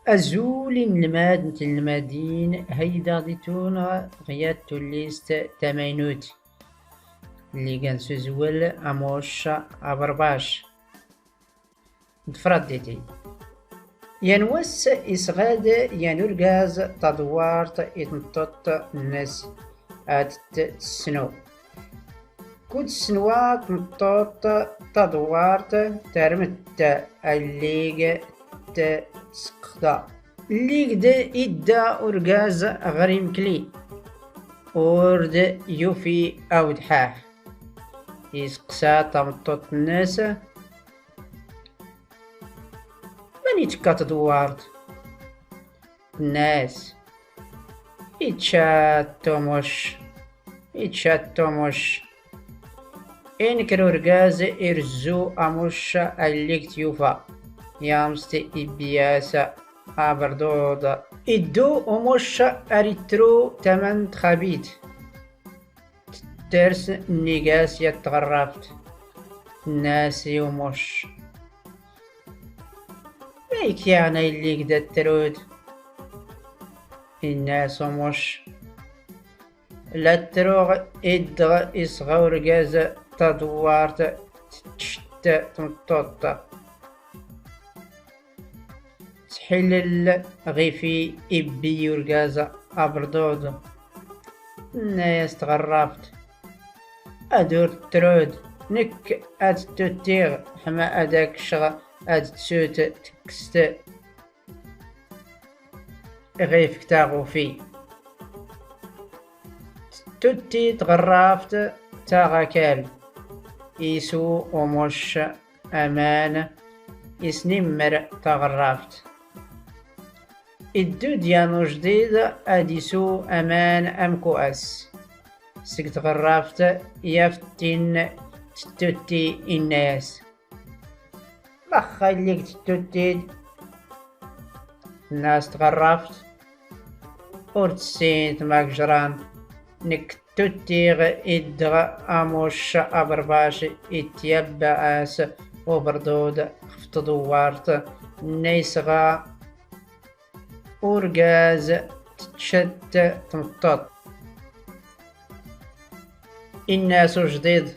أزول الماد المدين هيدا ديتون غيات توليست تمينوت اللي كان سوزول أموش أبرباش تفردتي ينوس إسغاد ينرغاز تدوارت إتنطط الناس آدت سنو كود سنوات نطط تدوارت ترمت الليغ تسقدا الليغ دا إدا أرغاز غريم كلي أورد يوفي أو دحاح يسقسا تمطط الناس من يتكات دوارت الناس يتشاتوموش إنكرو رغاز إرزو أموش الليك تيوفا يامست إبياسا أبردود إدو أموش أريترو تمن تخابيت ترس نيغاس يتغرفت الناس يوموش ميك يعني اللي قد ترود الناس ومش لا تروغ إدغ إصغور جاز تدوارت تشت تمطط تحلل غيفي إبي يرجاز أبردود الناس تغرفت أدور ترود نك أد تتيغ حما أداك شغ أد تسوت تكست غيف تاغو في تتي تغرافت تاغاكال إيسو ومش أمان إسنمر تغرافت إدو ديانو جديد أديسو أمان أمكو أس سك تغرافت يفتن تتي الناس بخليك تتي الناس تغرفت ورتسينت ماكجران نك تتيغ إدغ أموش أبرباش إتيبا آس وبردود خفت دوارت نيسغا أورغاز تشت تمطط الناس جديد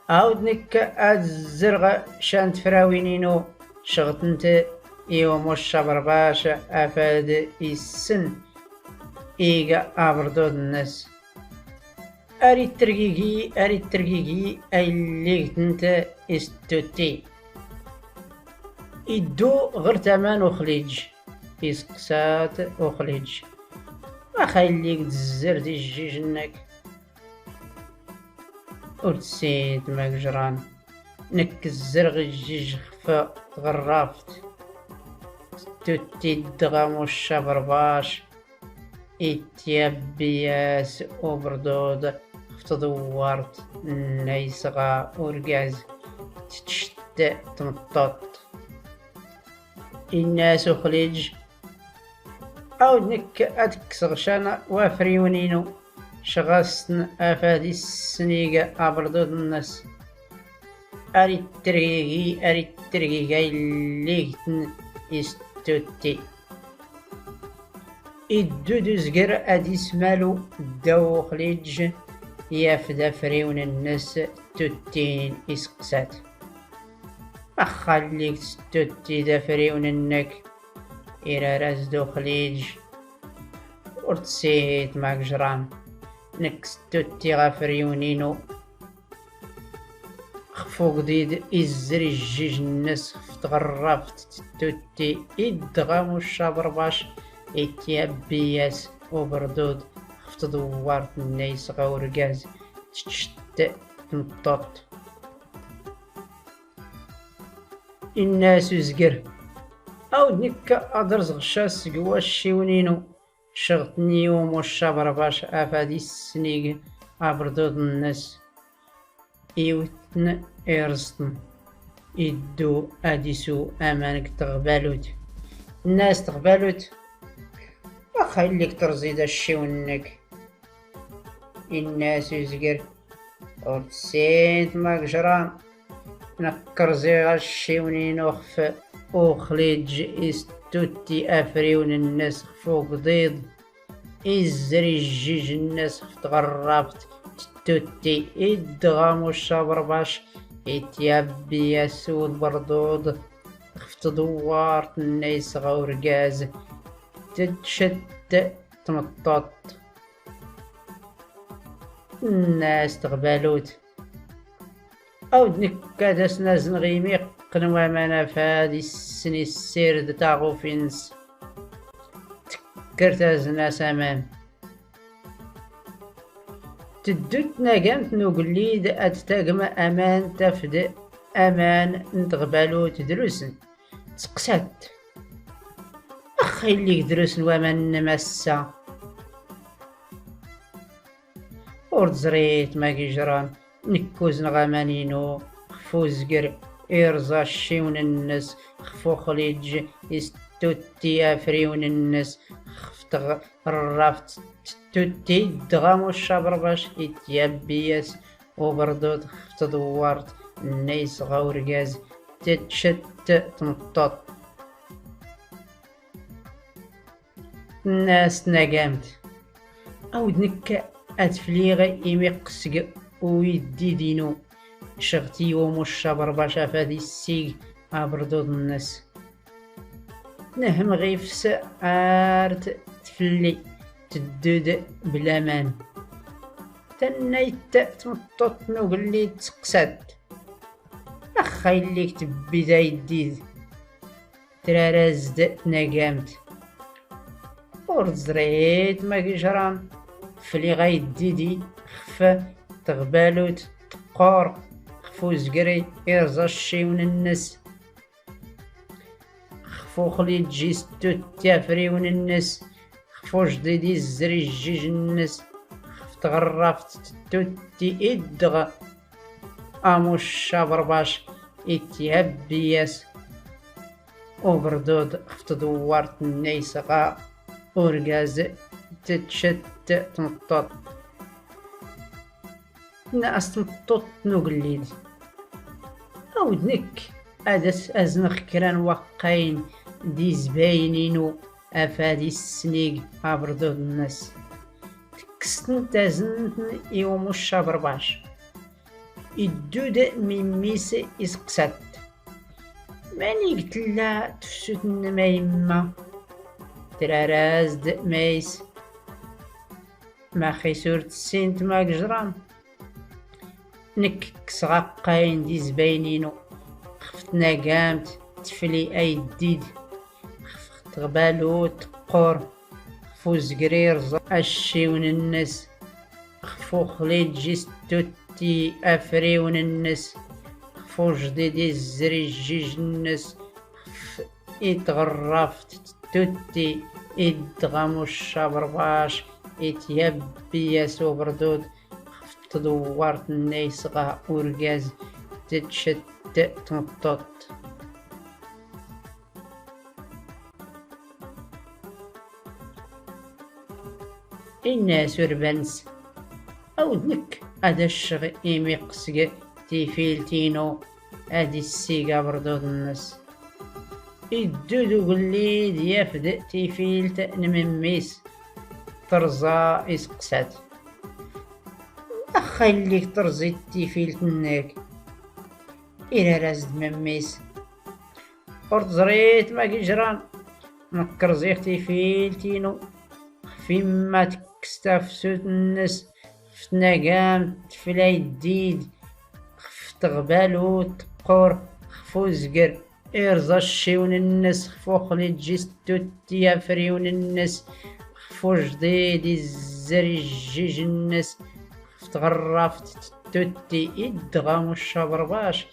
عاود نك أزرغ شانت فراوينينو شغتنت يوم الشبرباش أفاد السن إيغا أبردود الناس أريد ترقيقي اللي تنت استوتي إدو غير تمان وخليج إسقسات وخليج ما خليك تزر دي الجيجنك ورتسيت ماكجران نك الزرغ الجيج خفا تغرافت تتي الدغم الشبرباش إتيابياس وبردود فتدورت نيسغا ورقاز تتشت تمطط الناس خليج أو نك أتكسغ شانا وافريونينو شغاستن أفادي السنيقة أبردود الناس أريد ترغيغي الليغتن إستوتي إدو زقر أديس مالو داو خليج يافدا فريون الناس توتين إسقسات ما خليك تستوتي دا فريون النك إرا راز دو خليج ورتسيت ماك جران نك ستوتي غافريونينو خفو جديد إزري الجيج الناس فتغرفت توتي إدغام الشابرباش إتيابياس وبردود خفت دوارت الناس غورقاز تشت تمطط الناس زقر أو نك أدرز غشاس قواش شيونينو شغتني يوم والشابرباش أفادي السنيق أبردود الناس إيوتن إرستن إدو أديسو أمانك تغبالوت الناس تغبالوت وخليك ترزيد الشيونك الناس يزقر ورتسيت ماك جران نكر زيغ الشيونين وخف وخليج إستوتي أفريون الناس خفو قضيض إزري الجيج الناس تغربت توتي إدغام والشبرباش إتيابي ياسود بردود خفت دوارت الناس غورقاز تتشت تمطط الناس تغبالوت أو دنكادس ناس نغيمي قنوا مانا فهادي السني السير تاغو فينس تكرت ناس أمان تدوت ناقمت نوغليد أتتاقم أمان تفد أمان نتغبالو تدرسن تقسات أخي اللي يدرسن ومان نمسا ورد ما كيجران نكوز نغامانينو خفو زقر إرزا الشيون الناس خفو خليج إستوتي أفريون الناس خفت الرافت توتي دغامو الشبرباش إتيابياس وبردود خفت دوارت الناس غورقاز تتشت تنطط الناس ناقامت أو دنك أتفليغ إيمي قسق ويدي دينو شغتي ومشابر باشا فادي السيق أبردود الناس نهم غيفس آرت تفلي تدود بلامان تنايت تمطط نوغلي تسقسات أخاي اللي كتب بداية ديد ترارزد ناقامت ورزريت ما كيجران فلي غايديدي خفا تغبالوت تقور خفو زقري إرزا الشيون الناس خفو خليت جيستو تافريون الناس خفو جديدي الزري الجيج الناس خفت غرافت توتي إدغ أموش شابرباش إتيابياس وبردود خفت دوارت الناس غا أورغاز تتشت تنطط ناس تنطط نوغليد أو دنك أدس أزنخ كران وقاين دي زباينينو أفادي السنيق أبردود الناس تكستن تازنتن يوم الشابرباش الدود ميميس إسقسات ماني قتلا تفسدن ما يما ترارازد مايس ما خيسور تسينت ما قجران نك كسغاقاين دي زباينينو خفتنا قامت تفلي أي ديد خفت غبالو تقور خفو زقرير الشيون الناس خفو خليت جيستوتي أفريون الناس خفو جديدي الزري جيج الناس إتغرفت توتي إدغامو الشابرباش إتيابي سوبردود خفت دوارت الناس غا أورغاز تتشت تنطط الناس وربانس أو دنك هذا الشغ إيمي قسق تيفيلتينو هادي السيقا بردود الناس الدودو قلي ديافد تيفيلت نمميس ترزا إسقسات أخي اللي ترزي تيفيلت منك إلا رازد مميس ورد زريت ما كيجران نكر زيخ تيفيلتينو فيما تكستافسوت الناس فتنا قام تفلاي الديد خفت غبالو تقور خفو زقر إرزا الشيون الناس خفو خليت جيستو تيافريون الناس خفو جديد الزري الجيج الناس خفت غرافت توتي إدغام الشابرباش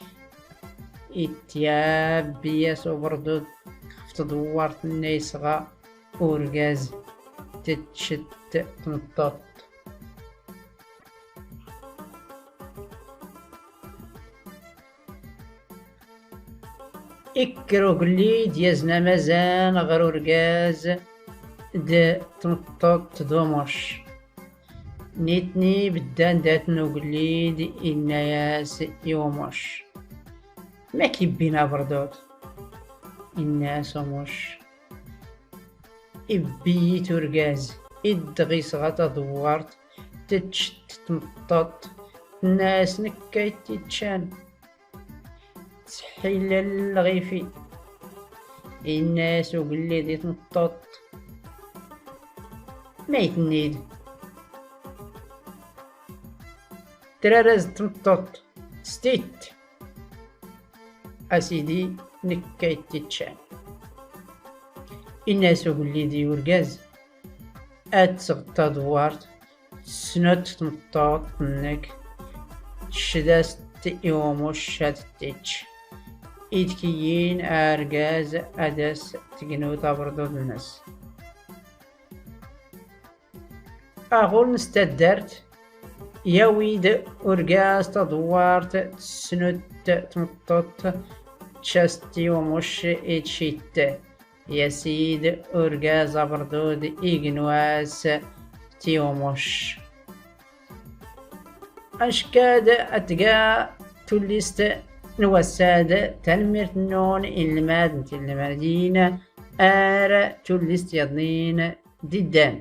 إتيابي سوبردود خفت دوارت الناس غا أورغاز تتشت تنطط إكرو قليد يزنا مزان غير أورغاز د تنطط دومش نيتني بدان داتنو قليد إنا ياس يومش ما كيبينا بردود الناس مش إبيت ورقاز إدغيس غطا دوارت تتشت تمطط الناس نكايت تتشان تسحيل الغيفي الناس وقلي دي تمطط ما يتنيد تراراز تمطط ستيت أسيدي نكايت تتشان الناس وقلي دي ورقاز أتسغطا دوارت سنوت تمطط منك شداس تيوموش شاد تيتش إتكيين أرقاز أداس تقنو تابردو الناس أغول نستدرت يويد أرقاز تدوارت سنوت تمطط تشاستي ومش إتشيت يسيد أرقاز أبردود إغنواس تيوموش أشكاد أتقا توليست نوساد تنميرت نون المدينة آر توليست يضنين ديدان